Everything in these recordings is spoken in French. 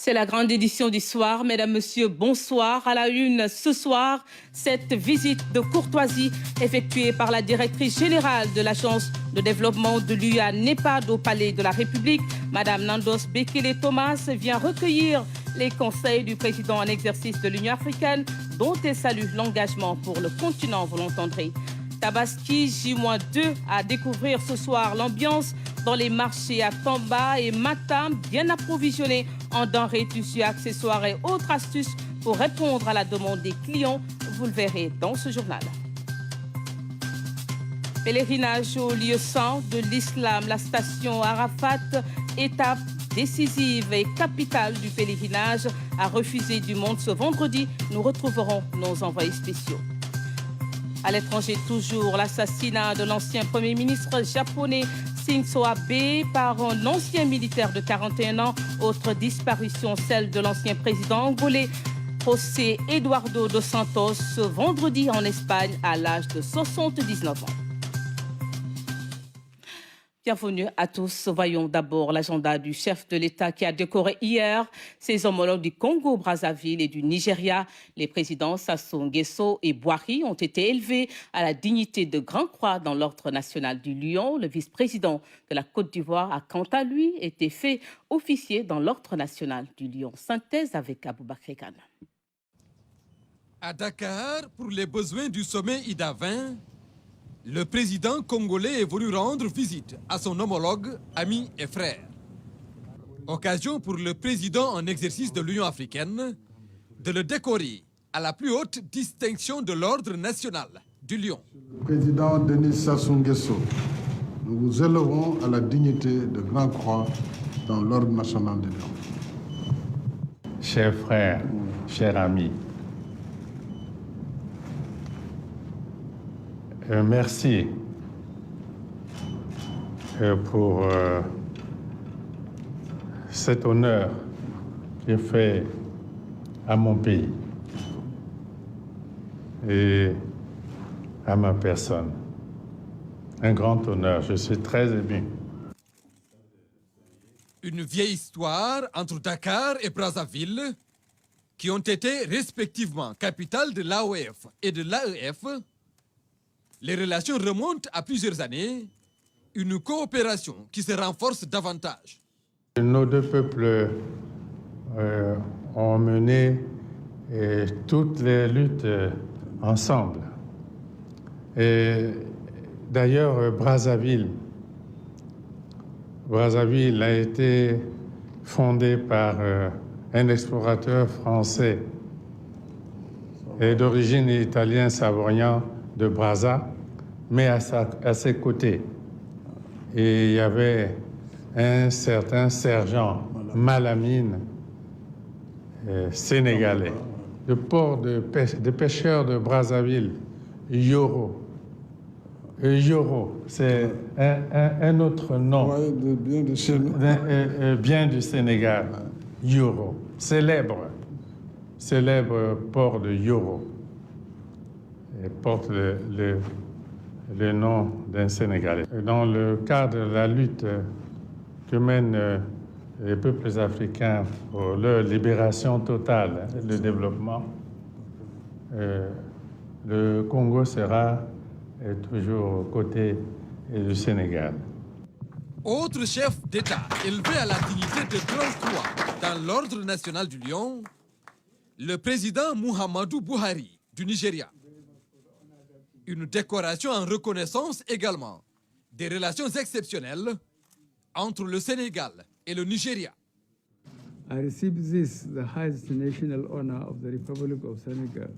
C'est la grande édition du soir. Mesdames, Messieurs, bonsoir. À la une ce soir, cette visite de courtoisie effectuée par la directrice générale de l'Agence de développement de l'UA NEPAD au Palais de la République, Madame Nandos Bekele Thomas, vient recueillir les conseils du président en exercice de l'Union africaine, dont elle salue l'engagement pour le continent, vous l'entendrez. Tabaski J-2 à découvrir ce soir l'ambiance dans les marchés à Tamba et Matam, bien approvisionnés en denrées, tissus, accessoires et autres astuces pour répondre à la demande des clients. Vous le verrez dans ce journal. Pèlerinage au lieu saint de l'islam, la station Arafat, étape décisive et capitale du pèlerinage, a refusé du monde ce vendredi. Nous retrouverons nos envoyés spéciaux. À l'étranger toujours, l'assassinat de l'ancien Premier ministre japonais Shinzo Abe par un ancien militaire de 41 ans. Autre disparition, celle de l'ancien président angolais José Eduardo dos Santos, ce vendredi en Espagne à l'âge de 79 ans. Bienvenue à tous. Voyons d'abord l'agenda du chef de l'État qui a décoré hier ses homologues du Congo-Brazzaville et du Nigeria. Les présidents Sassou Nguesso et Boari ont été élevés à la dignité de Grand Croix dans l'Ordre national du Lion. Le vice-président de la Côte d'Ivoire a quant à lui été fait officier dans l'Ordre national du Lion. Synthèse avec Aboubakar Kane. À Dakar, pour les besoins du sommet IDA 20, le président congolais est venu rendre visite à son homologue, ami et frère. Occasion pour le président en exercice de l'Union africaine de le décorer à la plus haute distinction de l'Ordre national du Lion. Président Denis Sassou Nguesso, nous vous élevons à la dignité de Grand Croix dans l'Ordre national du Lion. Chers frères, chers amis, merci pour cet honneur qui est fait à mon pays et à ma personne. Un grand honneur, je suis très ému. Une vieille histoire entre Dakar et Brazzaville, qui ont été respectivement capitales de l'AOF et de l'AEF. Les relations remontent à plusieurs années, une coopération qui se renforce davantage. Nos deux peuples ont mené toutes les luttes ensemble. Et d'ailleurs, Brazzaville a été fondée par un explorateur français et d'origine italienne savoyard de Brazza, mais à ses côtés. Et il y avait un certain sergent Malamine, sénégalais. Le port de pêcheurs de Brazzaville, Yoro. Yoro, c'est un autre nom. Bien du Sénégal, Yoro. Célèbre port de Yoro. Et porte le nom d'un Sénégalais. Dans le cadre de la lutte que mènent les peuples africains pour leur libération totale et le développement, le Congo sera toujours aux côtés du Sénégal. Autre chef d'État élevé à la dignité de Grand Croix dans l'Ordre national du Lion, le président Muhammadu Buhari du Nigeria. Une décoration en reconnaissance également des relations exceptionnelles entre le Sénégal et le Nigeria. I receive this, the highest national honor of the Republic of Senegal.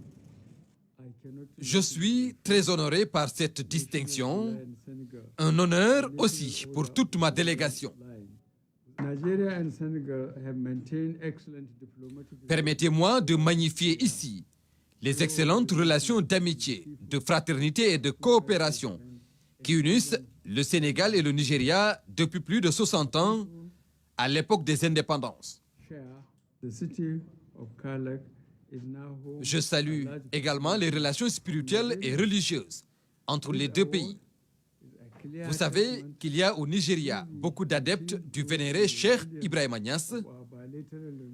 Je suis très honoré par cette distinction, un honneur aussi pour toute ma délégation. Permettez-moi de magnifier ici les excellentes relations d'amitié, de fraternité et de coopération qui unissent le Sénégal et le Nigeria depuis plus de 60 ans, à l'époque des indépendances. Je salue également les relations spirituelles et religieuses entre les deux pays. Vous savez qu'il y a au Nigeria beaucoup d'adeptes du vénéré Cheikh Ibrahima Niasse,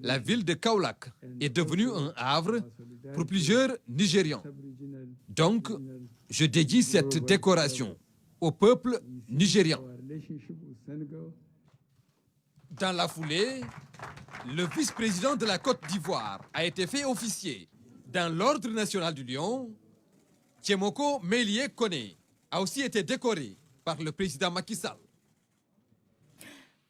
la ville de Kaolack est devenue un havre pour plusieurs Nigérians. Donc, je dédie cette décoration au peuple nigérian. Dans la foulée, le vice-président de la Côte d'Ivoire a été fait officier dans l'Ordre national du Lion. Tchemoko Mélié Koné a aussi été décoré par le président Macky Sall.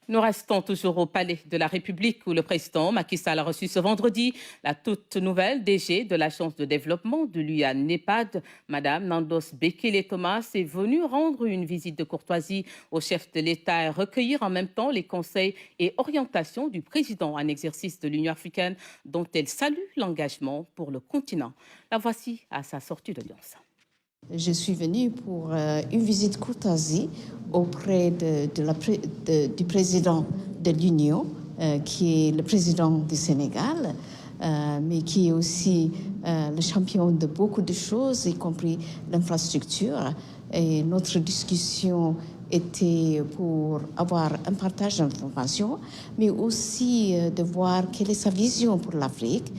Nous restons toujours au Palais de la République où le président Macky Sall a reçu ce vendredi la toute nouvelle DG de l'Agence de développement de l'UA-NEPAD. Madame Nandos Bekele-Thomas est venue rendre une visite de courtoisie au chef de l'État et recueillir en même temps les conseils et orientations du président en exercice de l'Union africaine dont elle salue l'engagement pour le continent. La voici à sa sortie d'audience. Je suis venue pour une visite courtoisie auprès du président de l'Union, qui est le président du Sénégal, mais qui est aussi le champion de beaucoup de choses, y compris l'infrastructure. Et notre discussion était pour avoir un partage d'informations, mais aussi de voir quelle est sa vision pour l'Afrique,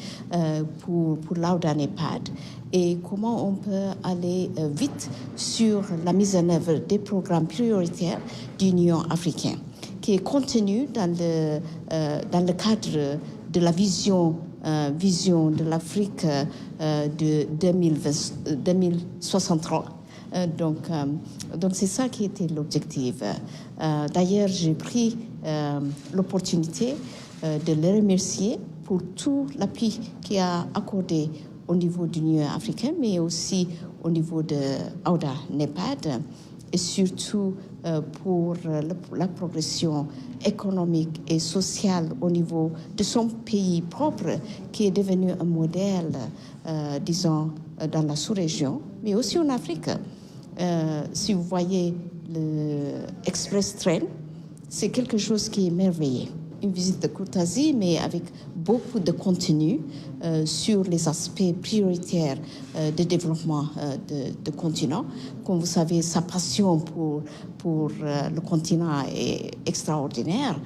pour l'UA-NEPAD, et comment on peut aller vite sur la mise en œuvre des programmes prioritaires de l'Union africaine, qui est contenu dans le cadre de la vision de l'Afrique de 2063. Donc c'est ça qui était l'objectif. D'ailleurs, j'ai pris l'opportunité de le remercier pour tout l'appui qu'il a accordé au niveau de l'Union africaine, mais aussi au niveau de UA-NEPAD, et surtout pour la progression économique et sociale au niveau de son pays propre, qui est devenu un modèle, disons, dans la sous-région, mais aussi en Afrique. Si vous voyez l'Express Train, c'est quelque chose qui est merveilleux. Une visite de courtoisie, mais avec beaucoup de contenu sur les aspects prioritaires de développement de continent. Comme vous savez, sa passion pour le continent est extraordinaire.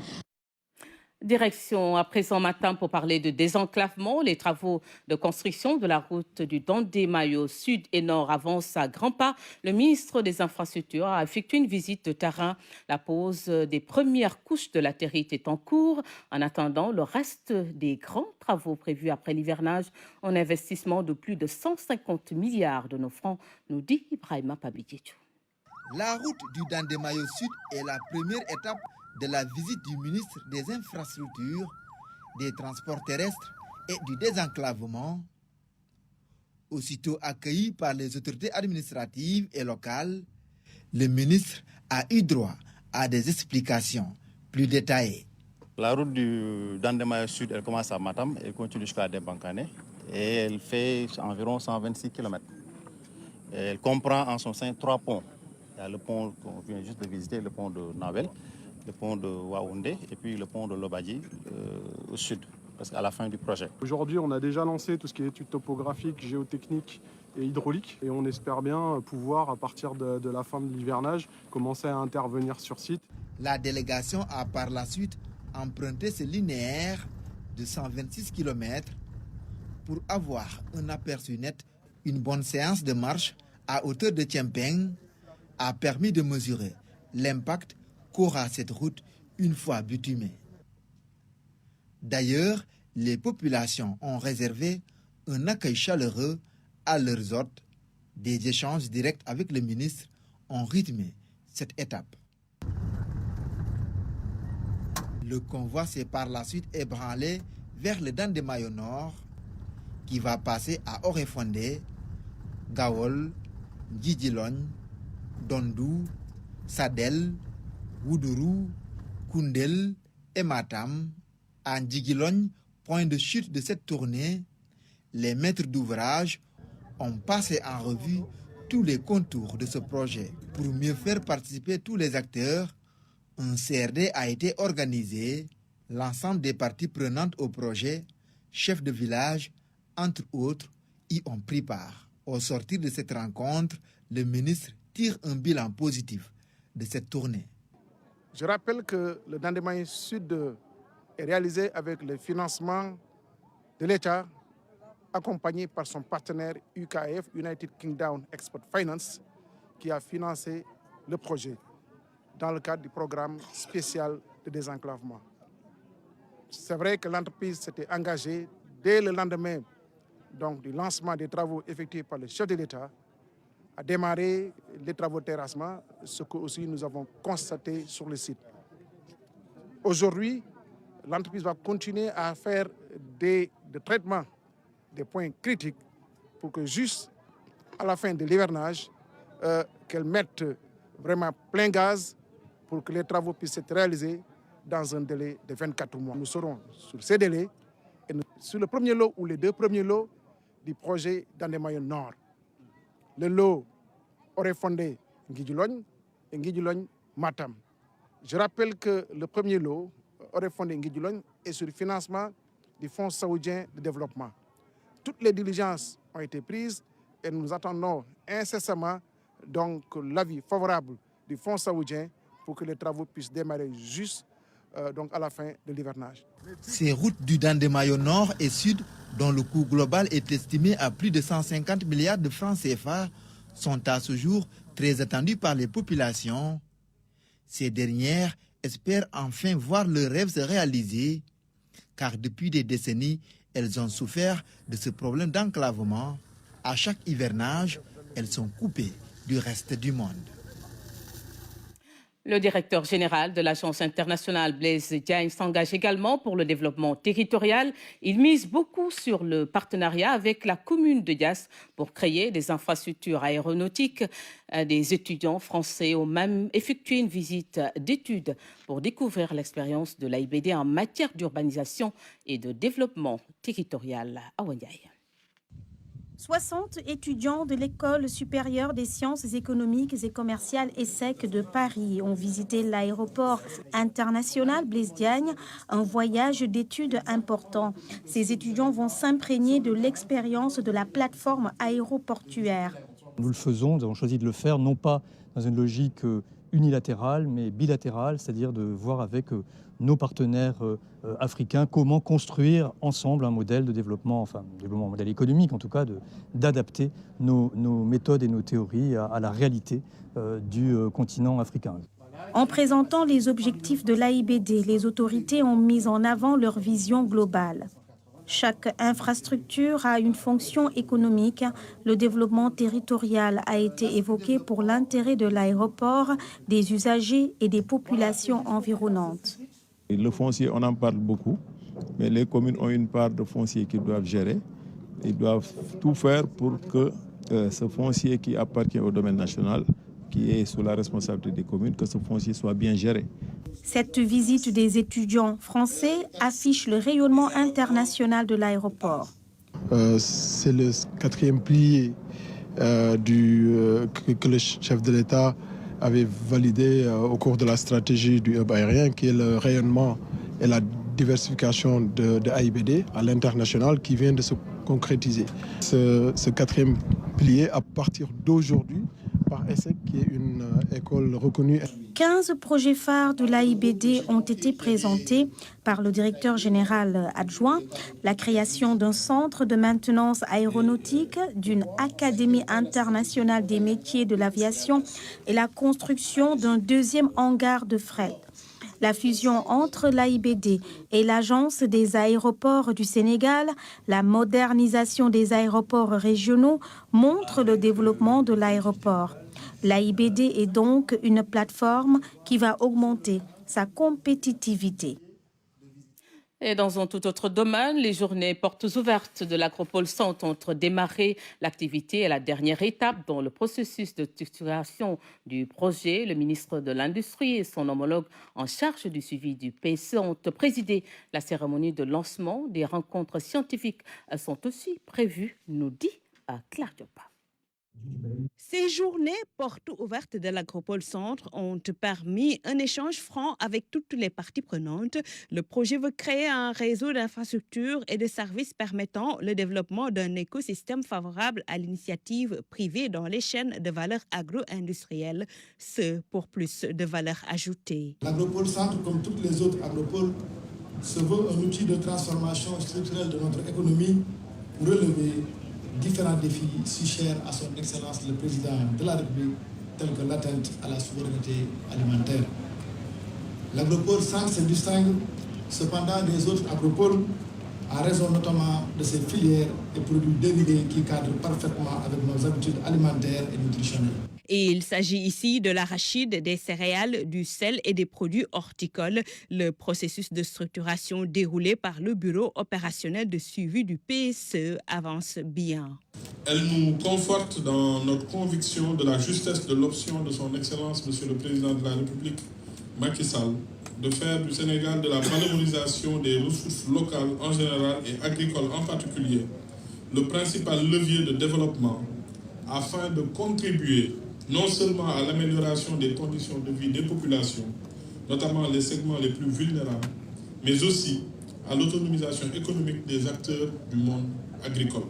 Direction à présent matin pour parler de désenclavement. Les travaux de construction de la route du Dandé-Mayo sud et nord avancent à grands pas. Le ministre des Infrastructures a effectué une visite de terrain. La pose des premières couches de latérite est en cours. En attendant le reste des grands travaux prévus après l'hivernage, un investissement de plus de 150 milliards de nos francs, nous dit Ibrahima Pabidjetou. La route du Dandé-Mayo sud est la première étape de la visite du ministre des Infrastructures, des Transports terrestres et du désenclavement. Aussitôt accueilli par les autorités administratives et locales, le ministre a eu droit à des explications plus détaillées. La route du Dandé-Mayo sud, elle commence à Matam et continue jusqu'à Dembankane et elle fait environ 126 km. Elle comprend en son sein 3 ponts. Il y a le pont qu'on vient juste de visiter, le pont de Navel, le pont de Waoundé et puis le pont de Lobadji au sud, parce qu'à la fin du projet. Aujourd'hui, on a déjà lancé tout ce qui est études topographiques, géotechniques et hydrauliques, et on espère bien pouvoir, à partir de la fin de l'hivernage, commencer à intervenir sur site. La délégation a par la suite emprunté ce linéaire de 126 km pour avoir un aperçu net. Une bonne séance de marche à hauteur de Tchempeng a permis de mesurer l'impact qu'aura cette route une fois bitumée. D'ailleurs, les populations ont réservé un accueil chaleureux à leurs hôtes. Des échanges directs avec le ministre ont rythmé cette étape. Le convoi s'est par la suite ébranlé vers le Dandé-Mayo nord, qui va passer à Orefondé, Gawol, Djidjilogne, Dondou, Sadel, Woudourou, Koundel et Matam. À Djidjilogne, point de chute de cette tournée, les maîtres d'ouvrage ont passé en revue tous les contours de ce projet. Pour mieux faire participer tous les acteurs, un CRD a été organisé. L'ensemble des parties prenantes au projet, chefs de village, entre autres, y ont pris part. Au sortir de cette rencontre, le ministre tire un bilan positif de cette tournée. Je rappelle que le Dandé-Mayo sud est réalisé avec le financement de l'État, accompagné par son partenaire UKF, United Kingdom Export Finance, qui a financé le projet dans le cadre du programme spécial de désenclavement. C'est vrai que l'entreprise s'était engagée dès le lendemain du lancement des travaux effectués par le chef de l'État à démarrer les travaux de terrassement, ce que aussi nous avons constaté sur le site. Aujourd'hui, l'entreprise va continuer à faire des traitements des points critiques pour que juste à la fin de l'hivernage, qu'elle mette vraiment plein gaz pour que les travaux puissent être réalisés dans un délai de 24 mois. Nous serons sur ces délais et sur le premier lot ou les deux premiers lots du projet Dandemayo Nord. Le lot aurait fondé Nguidjilongne et Nguidjilongne Matam. Je rappelle que le premier lot aurait fondé Nguidjilongne est sur le financement du Fonds saoudien de développement. Toutes les diligences ont été prises et nous attendons incessamment l'avis favorable du Fonds saoudien pour que les travaux puissent démarrer juste à la fin de l'hivernage. Ces routes du Dandemayo Nord et Sud, dont le coût global est estimé à plus de 150 milliards de francs CFA, sont à ce jour très attendues par les populations. Ces dernières espèrent enfin voir leurs rêves se réaliser, car depuis des décennies, elles ont souffert de ce problème d'enclavement. À chaque hivernage, elles sont coupées du reste du monde. Le directeur général de l'Agence internationale Blaise Diagne s'engage également pour le développement territorial. Il mise beaucoup sur le partenariat avec la commune de Diass pour créer des infrastructures aéronautiques. Des étudiants français ont même effectué une visite d'études pour découvrir l'expérience de l'AIBD en matière d'urbanisation et de développement territorial. Awanyaï. 60 étudiants de l'École supérieure des sciences économiques et commerciales ESSEC de Paris ont visité l'aéroport international Blaise Diagne, un voyage d'études important. Ces étudiants vont s'imprégner de l'expérience de la plateforme aéroportuaire. Nous le faisons, nous avons choisi de le faire non pas dans une logique unilatérale, mais bilatérale, c'est-à-dire de voir avec nos partenaires africains comment construire ensemble un modèle de développement, un modèle économique en tout cas, d'adapter nos méthodes et nos théories à la réalité du continent africain. En présentant les objectifs de l'AIBD, les autorités ont mis en avant leur vision globale. Chaque infrastructure a une fonction économique. Le développement territorial a été évoqué pour l'intérêt de l'aéroport, des usagers et des populations environnantes. Le foncier, on en parle beaucoup, mais les communes ont une part de foncier qu'ils doivent gérer. Ils doivent tout faire pour que ce foncier qui appartient au domaine national, qui est sous la responsabilité des communes, que ce foncier soit bien géré. Cette visite des étudiants français affiche le rayonnement international de l'aéroport. C'est le quatrième pilier que le chef de l'État avait validé au cours de la stratégie du hub aérien, qui est le rayonnement et la diversification de AIBD à l'international qui vient de se concrétiser. Ce quatrième pilier, à partir d'aujourd'hui, par ESSEC, qui est une école reconnue. 15 projets phares de l'AIBD ont été présentés par le directeur général adjoint. La création d'un centre de maintenance aéronautique, d'une académie internationale des métiers de l'aviation et la construction d'un deuxième hangar de fret. La fusion entre l'AIBD et l'Agence des aéroports du Sénégal, la modernisation des aéroports régionaux montre le développement de l'aéroport. L'AIBD est donc une plateforme qui va augmenter sa compétitivité. Et dans un tout autre domaine, les journées portes ouvertes de l'Agropole Centre ont démarré. L'activité est la dernière étape dans le processus de structuration du projet. Le ministre de l'Industrie et son homologue en charge du suivi du PSE ont présidé la cérémonie de lancement. Des rencontres scientifiques sont aussi prévues, nous dit Claire Diop. Ces journées portes ouvertes de l'Agropole Centre ont permis un échange franc avec toutes les parties prenantes. Le projet veut créer un réseau d'infrastructures et de services permettant le développement d'un écosystème favorable à l'initiative privée dans les chaînes de valeur agro-industrielle, ce pour plus de valeur ajoutée. L'Agropole Centre, comme toutes les autres agropoles, se veut un outil de transformation structurelle de notre économie pour relever différents défis si chers à son Excellence le Président de la République, tels que l'atteinte à la souveraineté alimentaire. L'agropole centre se distingue cependant des autres agropoles en raison notamment de ses filières et produits dérivés qui cadrent parfaitement avec nos habitudes alimentaires et nutritionnelles. Et il s'agit ici de l'arachide, des céréales, du sel et des produits horticoles. Le processus de structuration déroulé par le Bureau opérationnel de suivi du PSE avance bien. Elle nous conforte dans notre conviction de la justesse de l'option de son Excellence, Monsieur le Président de la République, Macky Sall, de faire du Sénégal de la valorisation des ressources locales en général et agricoles en particulier le principal levier de développement afin de contribuer non seulement à l'amélioration des conditions de vie des populations, notamment les segments les plus vulnérables, mais aussi à l'autonomisation économique des acteurs du monde agricole.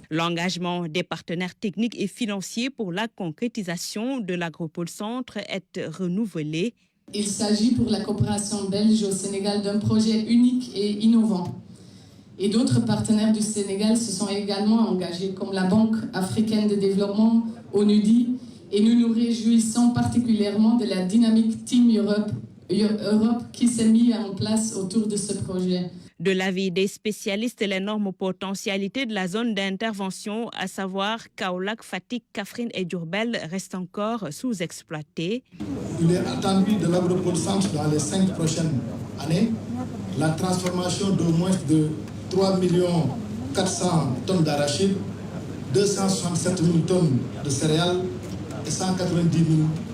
L'engagement des partenaires techniques et financiers pour la concrétisation de l'Agropole Centre est renouvelé. Il s'agit pour la coopération belge au Sénégal d'un projet unique et innovant. Et d'autres partenaires du Sénégal se sont également engagés, comme la Banque africaine de développement, ONUDI, et nous nous réjouissons particulièrement de la dynamique Team Europe qui s'est mise en place autour de ce projet. De l'avis des spécialistes, l'énorme potentialité de la zone d'intervention, à savoir Kaolack, Fatick, Kaffrine et Diourbel, reste encore sous-exploitée. Il est attendu de l'Agropole Centre dans les 5 prochaines années la transformation d'au moins de 3 400 000 tonnes d'arachide, 267 000 tonnes de céréales et 190 000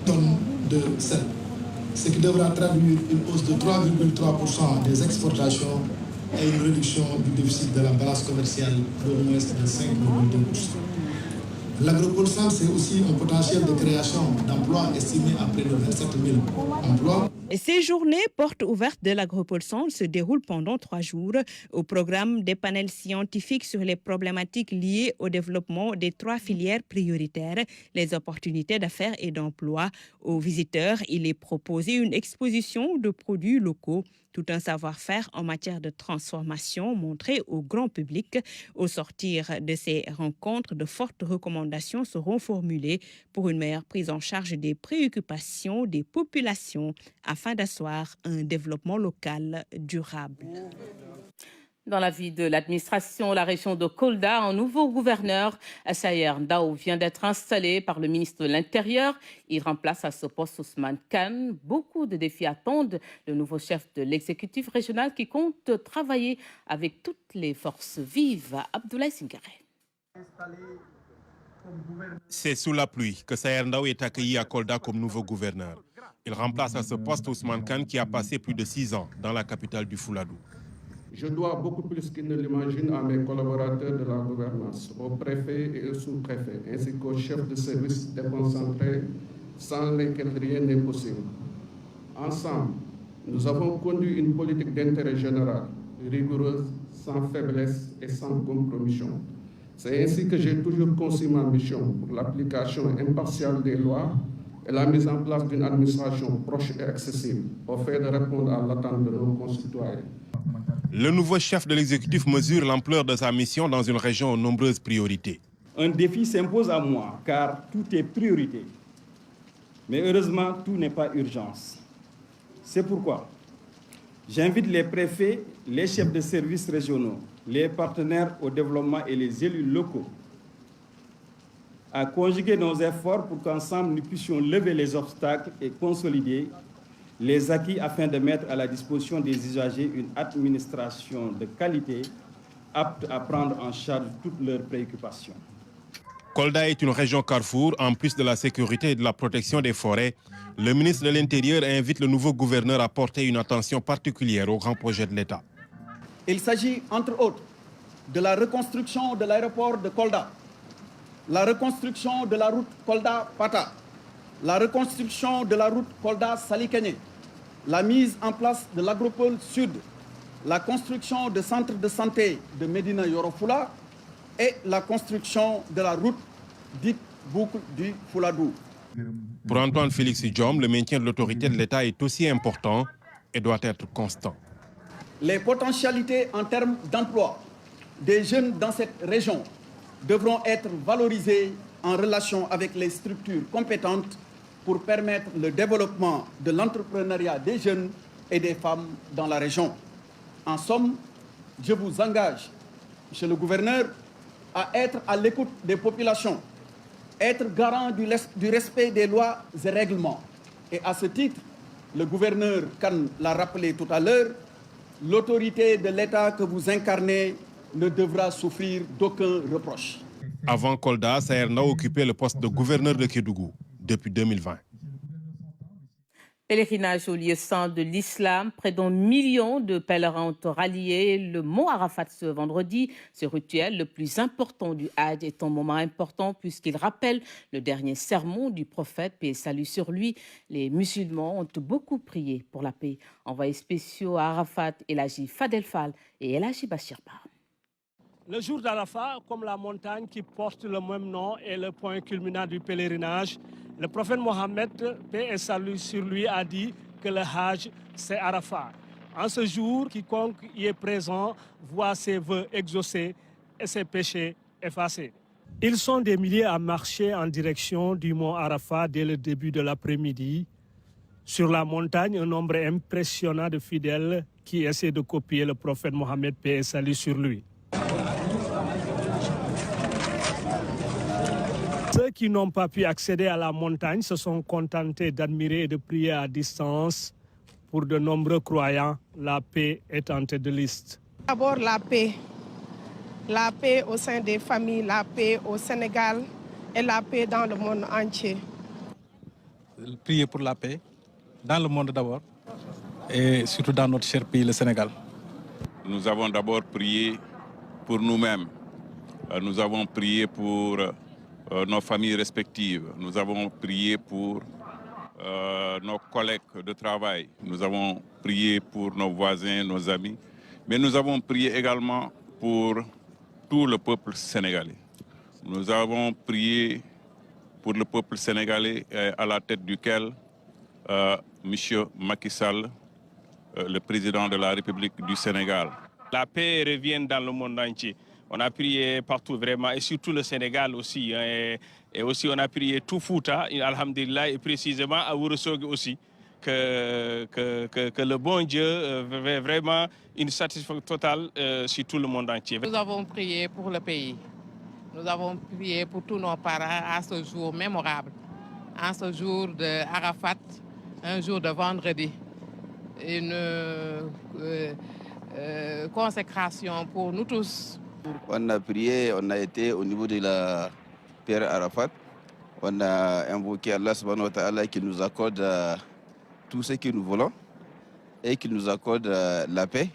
tonnes de sel, ce qui devra traduire une hausse de 3,3% des exportations et une réduction du déficit de la balance commerciale d'au moins de 5,2%. L'Agropole Centre, c'est aussi un potentiel de création d'emplois estimé à près de 27 000 emplois. Et ces journées portes ouvertes de l'Agropole Centre se déroulent pendant 3 jours. Au programme des panels scientifiques sur les problématiques liées au développement des 3 filières prioritaires, les opportunités d'affaires et d'emploi. Aux visiteurs, il est proposé une exposition de produits locaux, tout un savoir-faire en matière de transformation montré au grand public. Au sortir de ces rencontres, de fortes recommandations seront formulées pour une meilleure prise en charge des préoccupations des populations afin d'asseoir un développement local durable. Dans la vie de l'administration, la région de Kolda, un nouveau gouverneur, Sayer Ndao, vient d'être installé par le ministre de l'Intérieur. Il remplace à ce poste Ousmane Kane. Beaucoup de défis attendent le nouveau chef de l'exécutif régional qui compte travailler avec toutes les forces vives. Abdoulaye Singare. C'est sous la pluie que Sayer Ndao est accueilli à Kolda comme nouveau gouverneur. Il remplace à ce poste Ousmane Kane qui a passé plus de 6 ans dans la capitale du Fouladou. Je dois beaucoup plus qu'ils ne l'imaginent à mes collaborateurs de la gouvernance, aux préfets et aux sous-préfets, ainsi qu'aux chefs de service déconcentrés, sans lesquels rien n'est possible. Ensemble, nous avons conduit une politique d'intérêt général, rigoureuse, sans faiblesse et sans compromission. C'est ainsi que j'ai toujours conçu ma mission pour l'application impartiale des lois et la mise en place d'une administration proche et accessible, au fait de répondre à l'attente de nos concitoyens. Le nouveau chef de l'exécutif mesure l'ampleur de sa mission dans une région aux nombreuses priorités. Un défi s'impose à moi, car tout est priorité. Mais heureusement, tout n'est pas urgence. C'est pourquoi j'invite les préfets, les chefs de services régionaux, les partenaires au développement et les élus locaux à conjuguer nos efforts pour qu'ensemble nous puissions lever les obstacles et consolider les acquis afin de mettre à la disposition des usagers une administration de qualité apte à prendre en charge toutes leurs préoccupations. Kolda est une région carrefour. En plus de la sécurité et de la protection des forêts, le ministre de l'Intérieur invite le nouveau gouverneur à porter une attention particulière aux grands projets de l'État. Il s'agit, entre autres, de la reconstruction de l'aéroport de Kolda, la reconstruction de la route Kolda-Pata, la reconstruction de la route Kolda-Salikene, la mise en place de l'Agropole Sud, la construction de centres de santé de Médina Yoro-Fula et la construction de la route dite boucle du Fouladou. Pour Antoine Félix Diome, le maintien de l'autorité de l'État est aussi important et doit être constant. Les potentialités en termes d'emploi des jeunes dans cette région devront être valorisées en relation avec les structures compétentes pour permettre le développement de l'entrepreneuriat des jeunes et des femmes dans la région. En somme, je vous engage, Monsieur le gouverneur, à être à l'écoute des populations, être garant du respect des lois et règlements. Et à ce titre, le gouverneur Kane l'a rappelé tout à l'heure, l'autorité de l'État que vous incarnez ne devra souffrir d'aucun reproche. Avant Kolda, Saher Ndao occupait le poste de gouverneur de Kédougou depuis 2020. Pèlerinage au lieu saint de l'islam, près d'un million de pèlerins ont rallié le mont Arafat ce vendredi. Ce rituel, le plus important du Hajj, est un moment important puisqu'il rappelle le dernier sermon du prophète, paix et salut sur lui. Les musulmans ont beaucoup prié pour la paix. Envoyés spéciaux à Arafat, El Hadji Fadel Fall et El Hadji Bachir Ba. Le jour d'Arafat, comme la montagne qui porte le même nom, est le point culminant du pèlerinage. Le prophète Mohammed, paix et salut sur lui, a dit que le Hajj, c'est Arafat. En ce jour, quiconque y est présent voit ses vœux exaucés et ses péchés effacés. Ils sont des milliers à marcher en direction du mont Arafat dès le début de l'après-midi. Sur la montagne, un nombre impressionnant de fidèles qui essaient de copier le prophète Mohammed, paix et salut sur lui. Ceux qui n'ont pas pu accéder à la montagne se sont contentés d'admirer et de prier à distance. Pour de nombreux croyants, la paix est en tête de liste. D'abord la paix au sein des familles, la paix au Sénégal et la paix dans le monde entier. Prier pour la paix dans le monde d'abord et surtout dans notre cher pays, le Sénégal. Nous avons d'abord prié pour nous-mêmes. Nous avons prié pour nos familles respectives. Nous avons prié pour nos collègues de travail. Nous avons prié pour nos voisins, nos amis. Mais nous avons prié également pour tout le peuple sénégalais. Nous avons prié pour le peuple sénégalais à la tête duquel M. Macky Sall, le président de la République du Sénégal. La paix revient dans le monde entier. On a prié partout vraiment, et surtout le Sénégal aussi. Et aussi on a prié tout Fouta, alhamdulillah, et précisément à Ourossogui aussi. Que le bon Dieu veut vraiment une satisfaction totale sur tout le monde entier. Nous avons prié pour le pays. Nous avons prié pour tous nos parents à ce jour mémorable. En ce jour de Arafat, un jour de vendredi. Une consécration pour nous tous. On a prié, on a été au niveau de la pierre Arafat. On a invoqué Allah subhanahu wa ta'ala qui nous accorde tout ce que nous voulons et qui nous accorde la paix.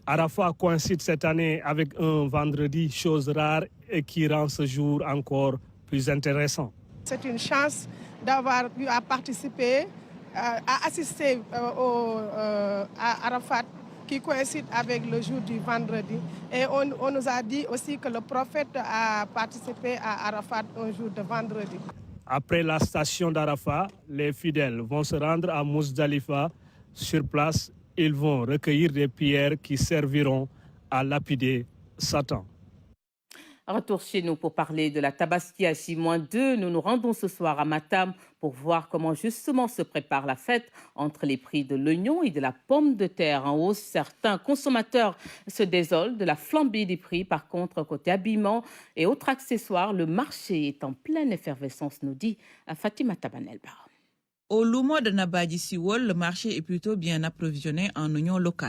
Arafat coïncide cette année avec un vendredi, chose rare et qui rend ce jour encore plus intéressant. C'est une chance d'avoir pu participer, à assister à Arafat qui coïncide avec le jour du vendredi. Et on nous a dit aussi que le prophète a participé à Arafat un jour de vendredi. Après la station d'Arafat, les fidèles vont se rendre à Mousdalifa. Sur place, ils vont recueillir des pierres qui serviront à lapider Satan. Retour chez nous pour parler de la Tabaski à J-2. Nous nous rendons ce soir à Matam pour voir comment justement se prépare la fête entre les prix de l'oignon et de la pomme de terre en hausse. Certains consommateurs se désolent de la flambée des prix. Par contre, côté habillement et autres accessoires, le marché est en pleine effervescence, nous dit Fatima Tabanelba. Au Lumo de Nabadji Siwol, le marché est plutôt bien approvisionné en oignons locaux.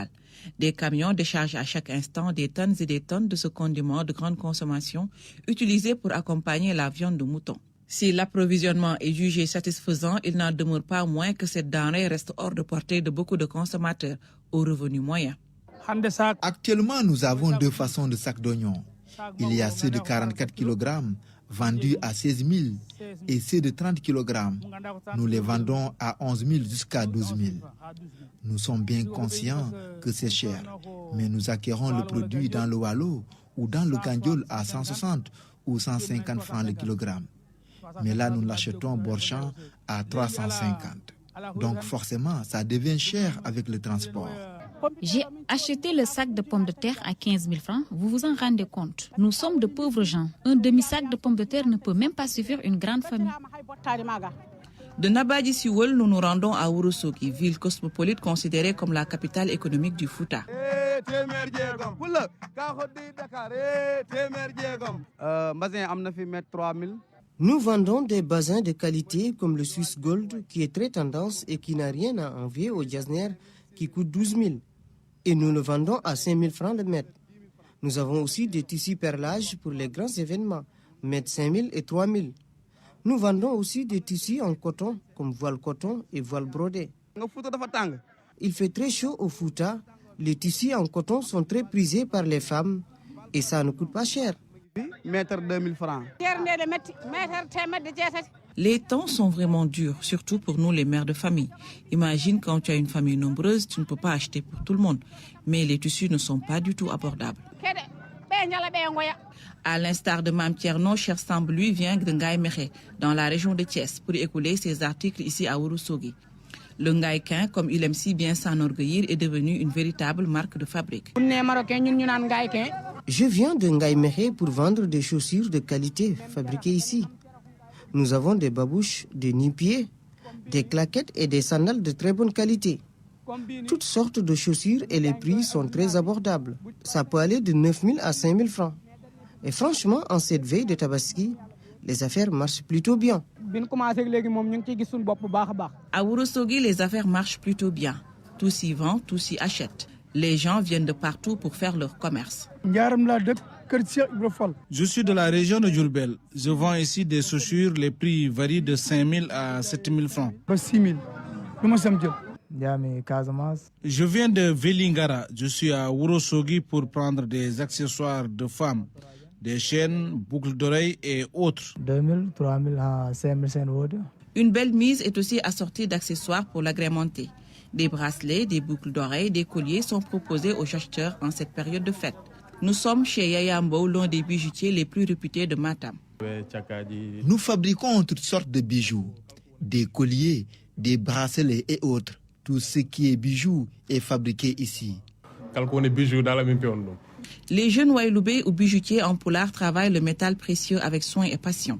Des camions déchargent à chaque instant des tonnes et des tonnes de ce condiment de grande consommation utilisé pour accompagner la viande de mouton. Si l'approvisionnement est jugé satisfaisant, il n'en demeure pas moins que cette denrée reste hors de portée de beaucoup de consommateurs aux revenus moyens. Actuellement, nous avons deux façons de sacs d'oignons. Il y a ceux de 44 kg vendus à 16 000 et ceux de 30 kg. Nous les vendons à 11 000 jusqu'à 12 000. Nous sommes bien conscients que c'est cher, mais nous acquérons le produit dans le Wallo ou dans le Gandiol à 160 ou 150 francs le kilogramme. Mais là, nous l'achetons Borchamp à 350. Donc forcément, ça devient cher avec le transport. J'ai acheté le sac de pommes de terre à 15 000 francs. Vous vous en rendez compte? Nous sommes de pauvres gens. Un demi-sac de pommes de terre ne peut même pas suffire une grande famille. De Nabadji Siwol, nous nous rendons à Ourossogui, ville cosmopolite considérée comme la capitale économique du Fouta. Nous vendons des basins de qualité comme le Swiss Gold qui est très tendance et qui n'a rien à envier au Jasner qui coûte 12 000. Et nous le vendons à 5 000 francs le mètre. Nous avons aussi des tissus perlage pour les grands événements, mètre 5 000 et 3 000. Nous vendons aussi des tissus en coton comme voile coton et voile brodé. Il fait très chaud au Fouta. Les tissus en coton sont très prisés par les femmes et ça ne coûte pas cher. Les temps sont vraiment durs, surtout pour nous les mères de famille. Imagine quand tu as une famille nombreuse, tu ne peux pas acheter pour tout le monde. Mais les tissus ne sont pas du tout abordables. À l'instar de Mam Tierno, Cher Samb, lui, vient de Ngaye Mékhé, dans la région de Thiès, pour écouler ses articles ici à Ourossogui. Le Ngaïquin, comme il aime si bien s'enorgueillir, est devenu une véritable marque de fabrique. Je viens de Ngaye Mékhé pour vendre des chaussures de qualité fabriquées ici. Nous avons des babouches, des nu-pieds, des claquettes et des sandales de très bonne qualité. Toutes sortes de chaussures et les prix sont très abordables. Ça peut aller de 9 000 à 5 000 francs. Et franchement, en cette veille de Tabaski, les affaires marchent plutôt bien. À Ourossogui, les affaires marchent plutôt bien. Tout s'y vend, tout s'y achète. Les gens viennent de partout pour faire leur commerce. Je suis de la région de Diourbel. Je vends ici des chaussures. Les prix varient de 5 000 à 7 000 francs. Je viens de Vélingara. Je suis à Ourossogui pour prendre des accessoires de femmes, des chaînes, boucles d'oreilles et autres. 2 000, 3 000, 5 000. Une belle mise est aussi assortie d'accessoires pour l'agrémenter. Des bracelets, des boucles d'oreilles, des colliers sont proposés aux acheteurs en cette période de fête. Nous sommes chez Yaya Mbow, l'un des bijoutiers les plus réputés de Matam. Nous fabriquons toutes sortes de bijoux, des colliers, des bracelets et autres. Tout ce qui est bijoux est fabriqué ici. Les jeunes Wailoubé ou bijoutiers en poulard travaillent le métal précieux avec soin et passion.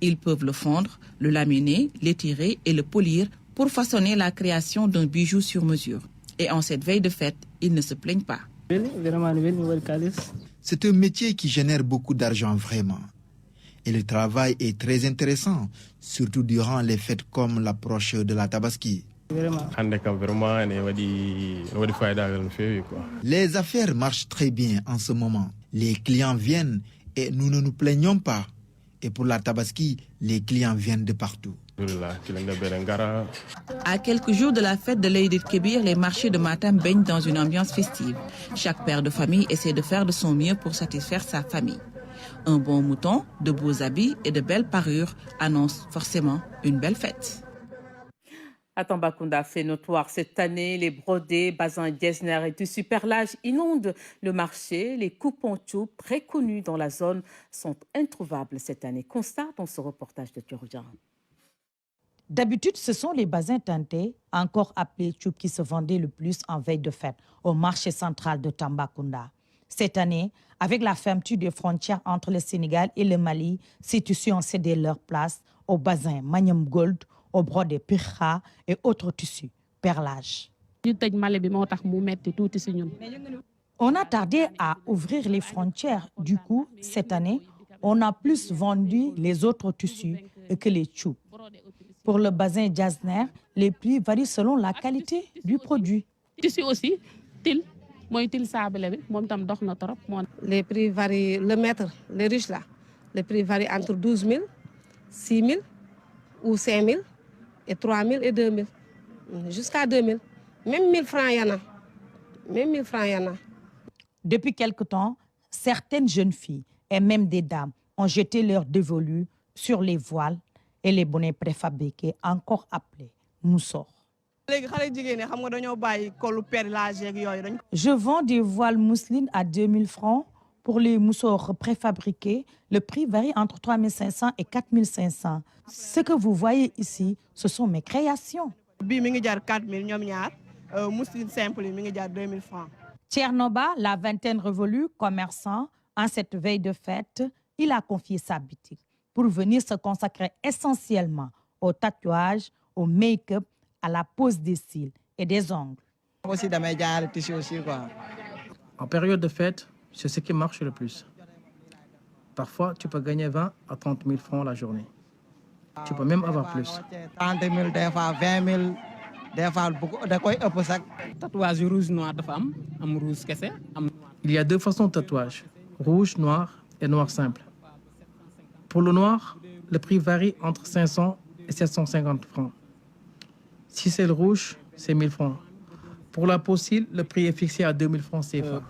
Ils peuvent le fondre, le laminer, l'étirer et le polir pour façonner la création d'un bijou sur mesure. Et en cette veille de fête, ils ne se plaignent pas. C'est un métier qui génère beaucoup d'argent vraiment. Et le travail est très intéressant, surtout durant les fêtes comme l'approche de la Tabaski. Les affaires marchent très bien en ce moment. Les clients viennent et nous ne nous plaignons pas. Et pour la Tabaski, les clients viennent de partout. À quelques jours de la fête de l'Eid el-Kébir, les marchés de Matam baignent dans une ambiance festive. Chaque père de famille essaie de faire de son mieux pour satisfaire sa famille. Un bon mouton, de beaux habits et de belles parures annoncent forcément une belle fête. À Tambacounda, fait notoire cette année, les brodés, basins Diesner et tissus perlage inondent le marché. Les coupons-tout, très connus dans la zone, sont introuvables cette année. Constat dans ce reportage de Djordjan. D'habitude, ce sont les basins teintés, encore appelés tubes, qui se vendaient le plus en veille de fête au marché central de Tambacounda. Cette année, avec la fermeture des frontières entre le Sénégal et le Mali, ces tissus ont cédé leur place aux basins Magnum Gold, aux brodés Pirha et autres tissus, perlage. On a tardé à ouvrir les frontières. Du coup, cette année, on a plus vendu les autres tissus que les tubes. Pour le bassin Jasner, les prix varient selon la qualité du produit. Tissu aussi, les prix varient, le mètre, les riches là, les prix varient entre 12 000, 6 000 ou 5 000 et 3 000 et 2 000, jusqu'à 2 000. Même 1 000 francs, il y en a. Même 1 000 francs, il y en a. Depuis quelque temps, certaines jeunes filles et même des dames ont jeté leur dévolu sur les voiles et les bonnets préfabriqués, encore appelés moussors. Je vends des voiles mousseline à 2 000 francs. Pour les moussors préfabriqués, le prix varie entre 3 500 et 4 500. Ce que vous voyez ici, ce sont mes créations. mousseline simple mi ngi jar 2000 francs. Tchernoba, la vingtaine révolue, commerçant, en cette veille de fête, il a confié sa boutique pour venir se consacrer essentiellement au tatouage, au make-up, à la pose des cils et des ongles. Aussi damay jaay tissu aussi quoi. En période de fête, c'est ce qui marche le plus. Parfois, tu peux gagner 20 à 30 000 francs la journée. Tu peux même avoir plus. 30 000, des fois 20 000, des fois da koy ëpp sax. Tatouage rouge noir dafa am rouge kese am. Il y a deux façons de tatouage, rouge, noir et noir simple. Pour le noir, le prix varie entre 500 et 750 francs. Si c'est le rouge, c'est 1000 francs. Pour la peau cils, le prix est fixé à 2000 francs CFA.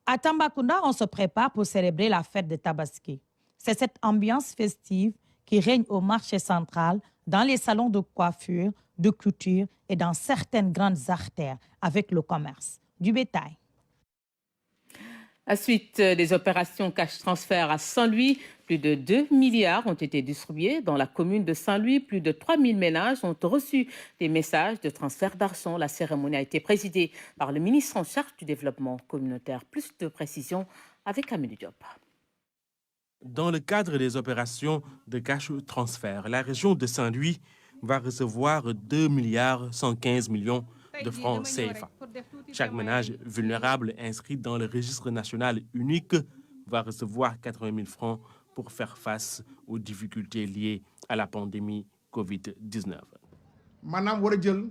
À Tambacounda, on se prépare pour célébrer la fête de Tabaski. C'est cette ambiance festive qui règne au marché central, dans les salons de coiffure, de couture et dans certaines grandes artères avec le commerce du bétail. À suite des opérations cash-transfert à Saint-Louis, plus de 2 milliards ont été distribués. Dans la commune de Saint-Louis, plus de 3000 ménages ont reçu des messages de transfert d'argent. La cérémonie a été présidée par le ministre en charge du développement communautaire. Plus de précisions avec Amélie Diop. Dans le cadre des opérations de cash-transfert, la région de Saint-Louis va recevoir 2 milliards 115 millions de francs CFA. Chaque ménage vulnérable inscrit dans le registre national unique va recevoir 80 000 francs pour faire face aux difficultés liées à la pandémie Covid-19. Manam wara jël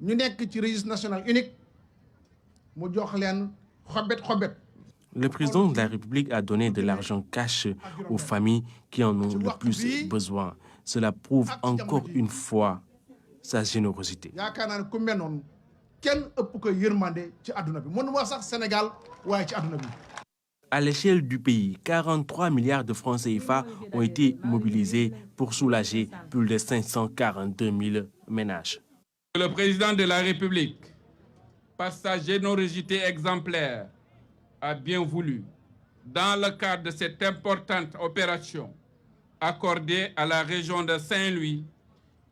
ñu nekk ci registre national unique mu jox leen xobet. Le président de la République a donné de l'argent cash aux familles qui en ont le plus besoin. Cela prouve encore une fois sa générosité. Yaakaar naa ne ku mel noonu kenn ëpp ko yërmande ci àdduna bi mënu wax sax Sénégal waaye ci àdduna bi. À l'échelle du pays, 43 milliards de francs CFA ont été mobilisés pour soulager plus de 542 000 ménages. Le président de la République, par sa générosité exemplaire, a bien voulu, dans le cadre de cette importante opération, accorder à la région de Saint-Louis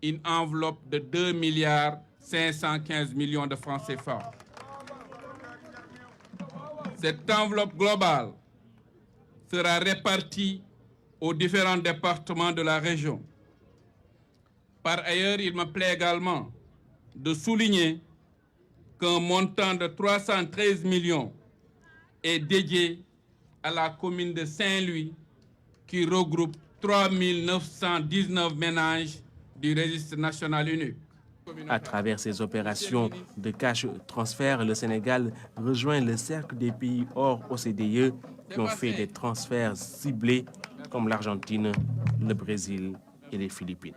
une enveloppe de 2 milliards 515 millions de francs CFA. Cette enveloppe globale sera répartie aux différents départements de la région. Par ailleurs, il me plaît également de souligner qu'un montant de 313 millions est dédié à la commune de Saint-Louis qui regroupe 3 919 ménages du registre national unique. À travers ces opérations de cash-transfert, le Sénégal rejoint le cercle des pays hors OCDE qui ont fait des transferts ciblés comme l'Argentine, le Brésil et les Philippines.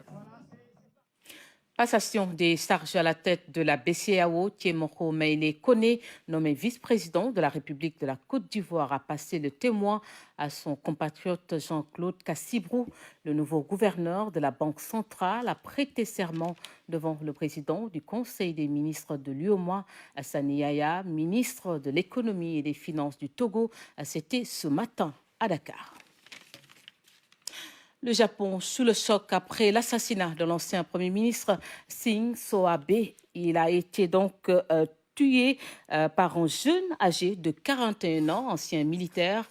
Passation des charges à la tête de la BCEAO, Thiemoko Meïlé Koné, nommé vice-président de la République de la Côte d'Ivoire, a passé le témoin à son compatriote Jean-Claude Cassibrou. Le nouveau gouverneur de la Banque centrale a prêté serment devant le président du Conseil des ministres de l'UEMOA, Assani Yaya, ministre de l'économie et des finances du Togo. C'était ce matin à Dakar. Le Japon sous le choc après l'assassinat de l'ancien Premier ministre Shinzo Abe. Il a été donc tué par un jeune âgé de 41 ans, ancien militaire.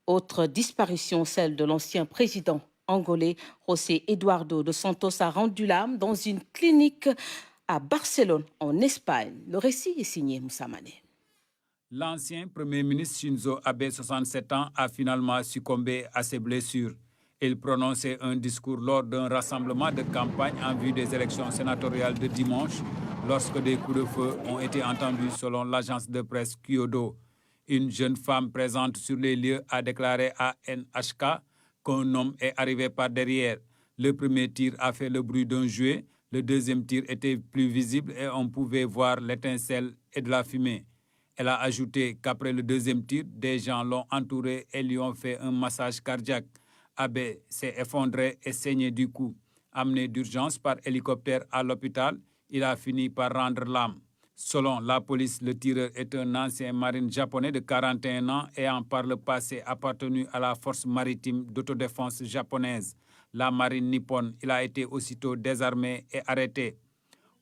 Autre disparition, celle de l'ancien président angolais José Eduardo dos Santos a rendu l'âme dans une clinique à Barcelone, en Espagne. Le récit est signé Moussa Mané. L'ancien Premier ministre Shinzo Abe, 67 ans, a finalement succombé à ses blessures. Il prononçait un discours lors d'un rassemblement de campagne en vue des élections sénatoriales de dimanche, lorsque des coups de feu ont été entendus selon l'agence de presse Kyodo. Une jeune femme présente sur les lieux a déclaré à NHK qu'un homme est arrivé par derrière. Le premier tir a fait le bruit d'un jouet, le deuxième tir était plus visible et on pouvait voir l'étincelle et de la fumée. Elle a ajouté qu'après le deuxième tir, des gens l'ont entouré et lui ont fait un massage cardiaque. Abe s'est effondré et saigné du cou. Amené d'urgence par hélicoptère à l'hôpital, il a fini par rendre l'âme. Selon la police, le tireur est un ancien marine japonais de 41 ans ayant par le passé appartenu à la force maritime d'autodéfense japonaise. la marine nippone. Il a été aussitôt désarmé et arrêté.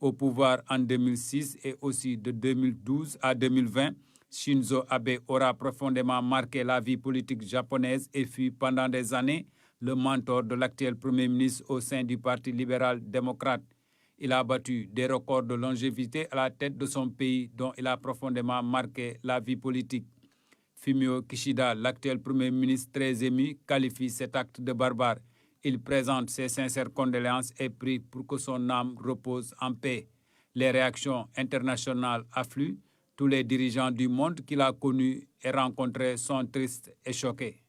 Au pouvoir en 2006 et aussi de 2012 à 2020, Shinzo Abe aura profondément marqué la vie politique japonaise et fut pendant des années le mentor de l'actuel Premier ministre au sein du Parti libéral-démocrate. Il a battu des records de longévité à la tête de son pays dont il a profondément marqué la vie politique. Fumio Kishida, l'actuel Premier ministre très ému, qualifie cet acte de barbare. Il présente ses sincères condoléances et prie pour que son âme repose en paix. Les réactions internationales affluent. Tous les dirigeants du monde qu'il a connus et rencontrés sont tristes et choqués.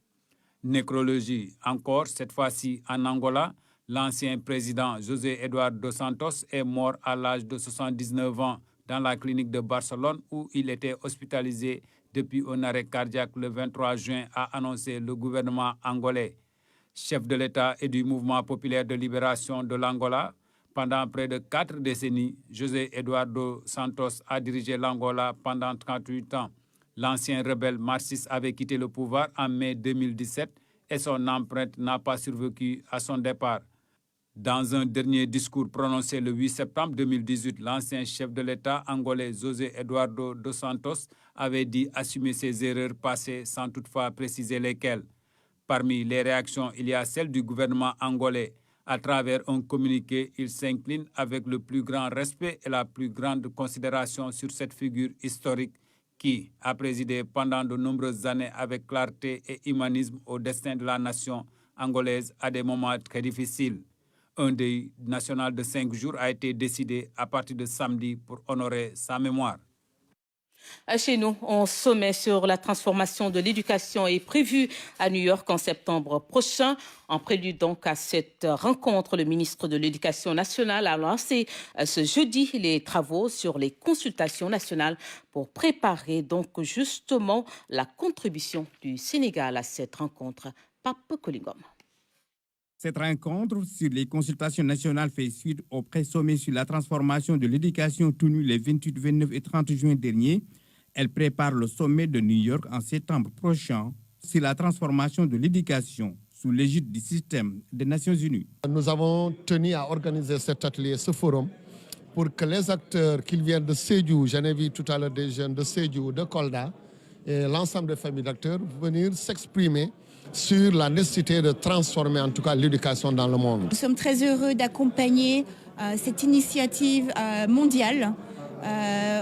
Nécrologie encore, cette fois-ci en Angola. L'ancien président José Eduardo dos Santos est mort à l'âge de 79 ans dans la clinique de Barcelone où il était hospitalisé depuis un arrêt cardiaque le 23 juin, a annoncé le gouvernement angolais. Chef de l'État et du mouvement populaire de libération de l'Angola, pendant près de 4 décennies, José Eduardo Santos a dirigé l'Angola pendant 38 ans. L'ancien rebelle marxiste avait quitté le pouvoir en mai 2017 et son empreinte n'a pas survécu à son départ. Dans un dernier discours prononcé le 8 septembre 2018, l'ancien chef de l'État angolais José Eduardo dos Santos avait dit assumer ses erreurs passées sans toutefois préciser lesquelles. Parmi les réactions, il y a celle du gouvernement angolais. À travers un communiqué, il s'incline avec le plus grand respect et la plus grande considération sur cette figure historique qui a présidé pendant de nombreuses années avec clarté et humanisme au destin de la nation angolaise à des moments très difficiles. Un deuil national de 5 jours a été décidé à partir de samedi pour honorer sa mémoire. Chez nous, un sommet sur la transformation de l'éducation est prévu à New York en septembre prochain. En prélude donc à cette rencontre, le ministre de l'Éducation nationale a lancé ce jeudi les travaux sur les consultations nationales pour préparer donc justement la contribution du Sénégal à cette rencontre. Pape Kolingom. Cette rencontre sur les consultations nationales fait suite au pré-sommet sur la transformation de l'éducation tenu les 28, 29 et 30 juin dernier. Elle prépare le sommet de New York en septembre prochain sur la transformation de l'éducation sous l'égide du système des Nations Unies. Nous avons tenu à organiser cet atelier, ce forum, pour que les acteurs, qu'ils viennent de Sédhiou, j'en ai vu tout à l'heure des jeunes de Sédhiou, de Kolda, et l'ensemble des familles d'acteurs, venir s'exprimer sur la nécessité de transformer en tout cas l'éducation dans le monde. Nous sommes très heureux d'accompagner cette initiative mondiale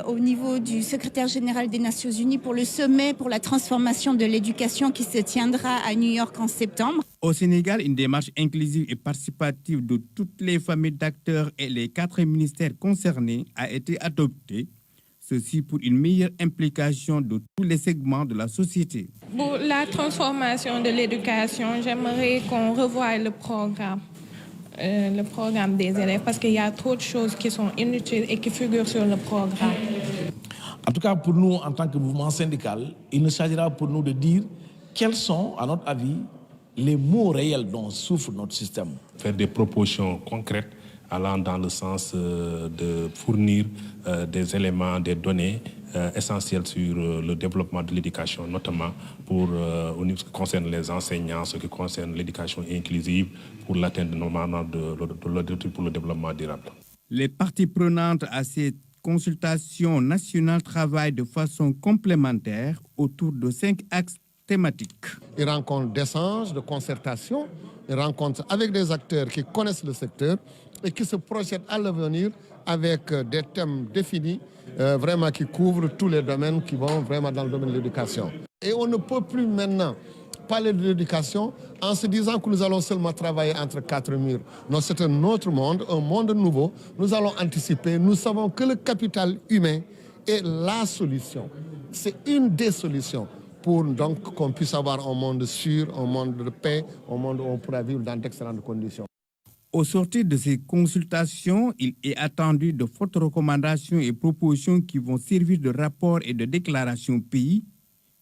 au niveau du secrétaire général des Nations Unies pour le sommet pour la transformation de l'éducation qui se tiendra à New York en septembre. Au Sénégal, une démarche inclusive et participative de toutes les familles d'acteurs et les 4 ministères concernés a été adoptée. Ceci pour une meilleure implication de tous les segments de la société. Pour la transformation de l'éducation, j'aimerais qu'on revoie le programme des élèves parce qu'il y a trop de choses qui sont inutiles et qui figurent sur le programme. En tout cas, pour nous, en tant que mouvement syndical, il ne s'agira pour nous de dire quels sont, à notre avis, les maux réels dont souffre notre système. Faire des propositions concrètes allant dans le sens de fournir des éléments, des données essentielles sur le développement de l'éducation, notamment pour ce qui concerne les enseignants, ce qui concerne l'éducation inclusive, pour l'atteinte normalement de l'objectif pour le développement durable. Les parties prenantes à cette consultation nationale travaillent de façon complémentaire autour de 5 axes thématiques. Une rencontre d'échange, de concertation, une rencontre avec des acteurs qui connaissent le secteur et qui se projettent à l'avenir avec des thèmes définis, vraiment qui couvrent tous les domaines qui vont vraiment dans le domaine de l'éducation. Et on ne peut plus maintenant parler de l'éducation en se disant que nous allons seulement travailler entre 4 murs. Non, c'est un autre monde, un monde nouveau. Nous allons anticiper. Nous savons que le capital humain est la solution. C'est une des solutions pour donc qu'on puisse avoir un monde sûr, un monde de paix, un monde où on pourra vivre dans d'excellentes conditions. Au sortir de ces consultations, il est attendu de fortes recommandations et propositions qui vont servir de rapport et de déclaration pays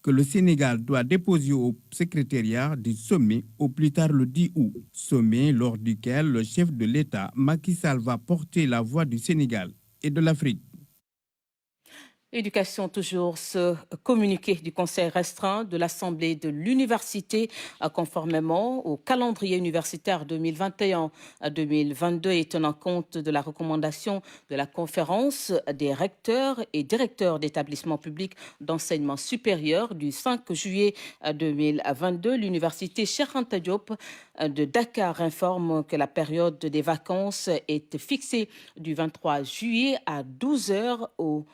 que le Sénégal doit déposer au secrétariat du sommet au plus tard le 10 août. Sommet lors duquel le chef de l'État, Macky Sall, va porter la voix du Sénégal et de l'Afrique. Éducation toujours, ce communiqué du Conseil restreint de l'Assemblée de l'Université, conformément au calendrier universitaire 2021-2022 et tenant compte de la recommandation de la conférence des recteurs et directeurs d'établissements publics d'enseignement supérieur du 5 juillet 2022. L'Université Cheikh Anta Diop de Dakar informe que la période des vacances est fixée du 23 juillet à 12h au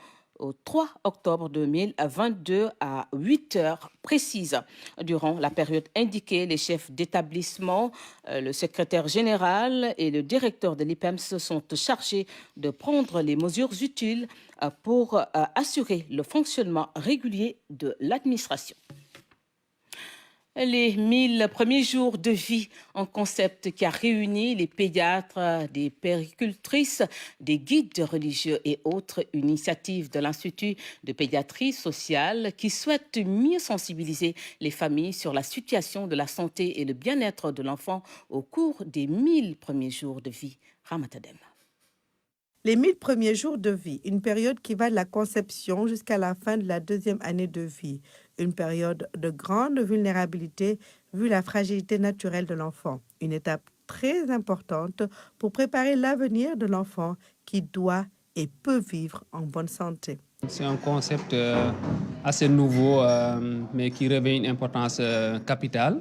3 octobre 2022 à 8 heures précises. Durant la période indiquée, les chefs d'établissement, le secrétaire général et le directeur de l'IPEMS sont chargés de prendre les mesures utiles pour assurer le fonctionnement régulier de l'administration. Les 1000 premiers jours de vie, un concept qui a réuni les pédiatres, des péricultrices, des guides religieux et autres, une initiative de l'Institut de pédiatrie sociale qui souhaite mieux sensibiliser les familles sur la situation de la santé et le bien-être de l'enfant au cours des 1000 premiers jours de vie. Ramatadem. Les 1000 premiers jours de vie, une période qui va de la conception jusqu'à la fin de la deuxième année de vie. Une période de grande vulnérabilité vu la fragilité naturelle de l'enfant. Une étape très importante pour préparer l'avenir de l'enfant qui doit et peut vivre en bonne santé. C'est un concept assez nouveau, mais qui revêt une importance capitale.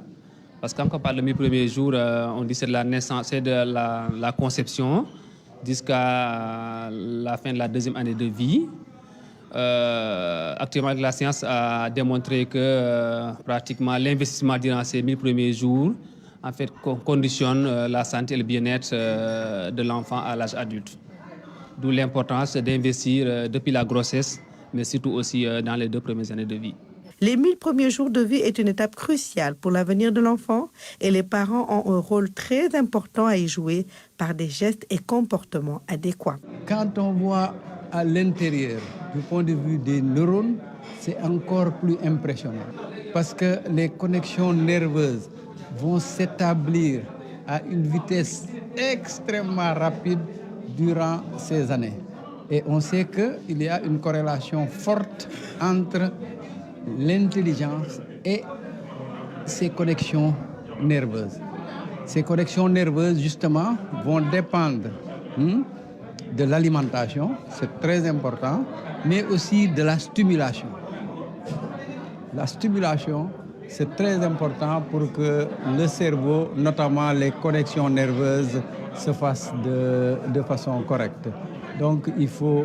Parce que quand on parle de 1000 premiers jours, on dit c'est de la naissance, c'est de la conception jusqu'à la fin de la deuxième année de vie. Actuellement, la science a démontré que pratiquement l'investissement durant ces 1000 premiers jours en fait, conditionne la santé et le bien-être de l'enfant à l'âge adulte. D'où l'importance d'investir depuis la grossesse, mais surtout aussi dans les 2 premières années de vie. Les 1000 premiers jours de vie est une étape cruciale pour l'avenir de l'enfant et les parents ont un rôle très important à y jouer par des gestes et comportements adéquats. Quand on voit à l'intérieur, du point de vue des neurones, c'est encore plus impressionnant parce que les connexions nerveuses vont s'établir à une vitesse extrêmement rapide durant ces années. Et on sait qu'il y a une corrélation forte entre l'intelligence et ces connexions nerveuses. Ces connexions nerveuses, justement, vont dépendre de l'alimentation, c'est très important, mais aussi de la stimulation. La stimulation, c'est très important pour que le cerveau, notamment les connexions nerveuses, se fassent de façon correcte. Donc il faut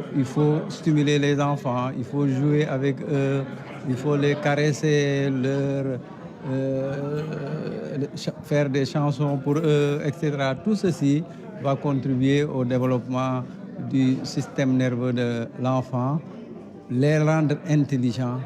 stimuler les enfants, il faut jouer avec eux, il faut les caresser, faire des chansons pour eux, etc. Tout ceci va contribuer au développement du système nerveux de l'enfant, les rendre intelligents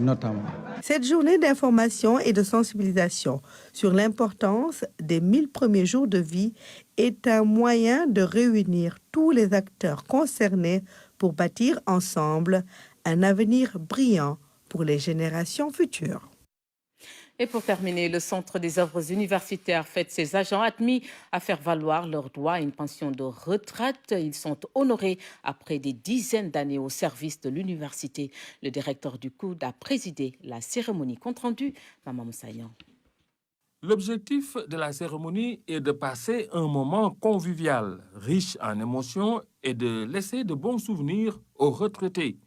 notamment. Cette journée d'information et de sensibilisation sur l'importance des 1000 premiers jours de vie est un moyen de réunir tous les acteurs concernés pour bâtir ensemble un avenir brillant pour les générations futures. Et pour terminer, le Centre des œuvres universitaires fête ses agents admis à faire valoir leurs droits à une pension de retraite. Ils sont honorés après des dizaines d'années au service de l'université. Le directeur du COUD a présidé la cérémonie. Compte rendu, Maman Moussaïan. L'objectif de la cérémonie est de passer un moment convivial, riche en émotions et de laisser de bons souvenirs aux retraités.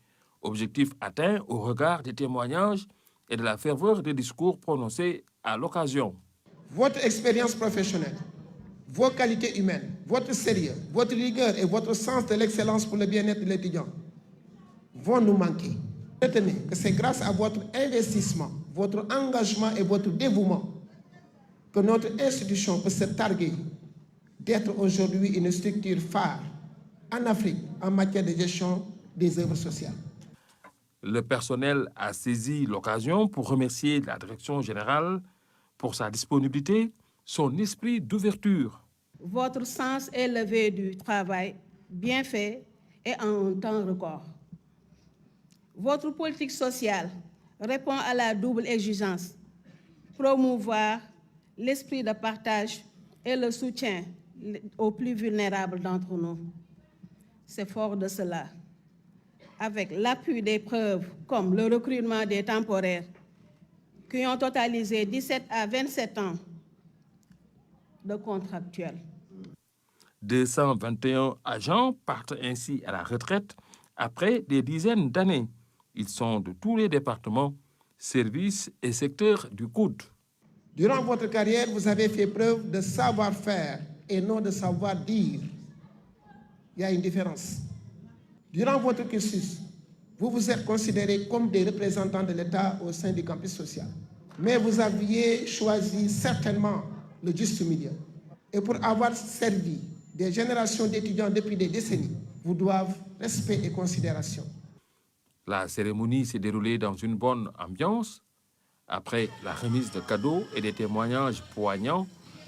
Objectif atteint au regard des témoignages et de la ferveur des discours prononcés à l'occasion. Votre expérience professionnelle, vos qualités humaines, votre sérieux, votre rigueur et votre sens de l'excellence pour le bien-être de l'étudiant vont nous manquer. Retenez que c'est grâce à votre investissement, votre engagement et votre dévouement que notre institution peut se targuer d'être aujourd'hui une structure phare en Afrique en matière de gestion des œuvres sociales. Le personnel a saisi l'occasion pour remercier la direction générale pour sa disponibilité, son esprit d'ouverture. Votre sens élevé du travail bien fait et en un temps record. Votre politique sociale répond à la double exigence, promouvoir l'esprit de partage et le soutien aux plus vulnérables d'entre nous. C'est fort de cela avec l'appui des preuves comme le recrutement des temporaires qui ont totalisé 17 à 27 ans de contractuels. 221 agents partent ainsi à la retraite après des dizaines d'années. Ils sont de tous les départements, services et secteurs du COUD. Durant votre carrière, vous avez fait preuve de savoir-faire et non de savoir-dire. Il y a une différence. Durant votre cursus, vous vous êtes considérés comme des représentants de l'État au sein du campus social. Mais vous aviez choisi certainement le juste milieu. Et pour avoir servi des générations d'étudiants depuis des décennies, vous doivent respect et considération. La cérémonie s'est déroulée dans une bonne ambiance. Après la remise de cadeaux et des témoignages poignants,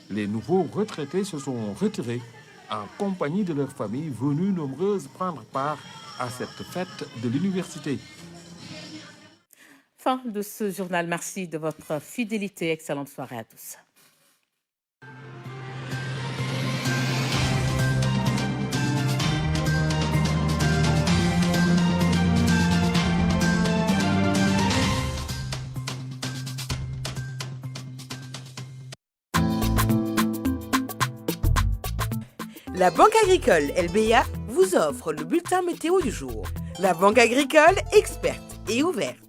les nouveaux retraités se sont retirés en compagnie de leurs familles venues nombreuses prendre part à cette fête de l'université. Fin de ce journal. Merci de votre fidélité. Excellente soirée à tous. La Banque agricole LBA vous offre le bulletin météo du jour. La Banque agricole, experte et ouverte.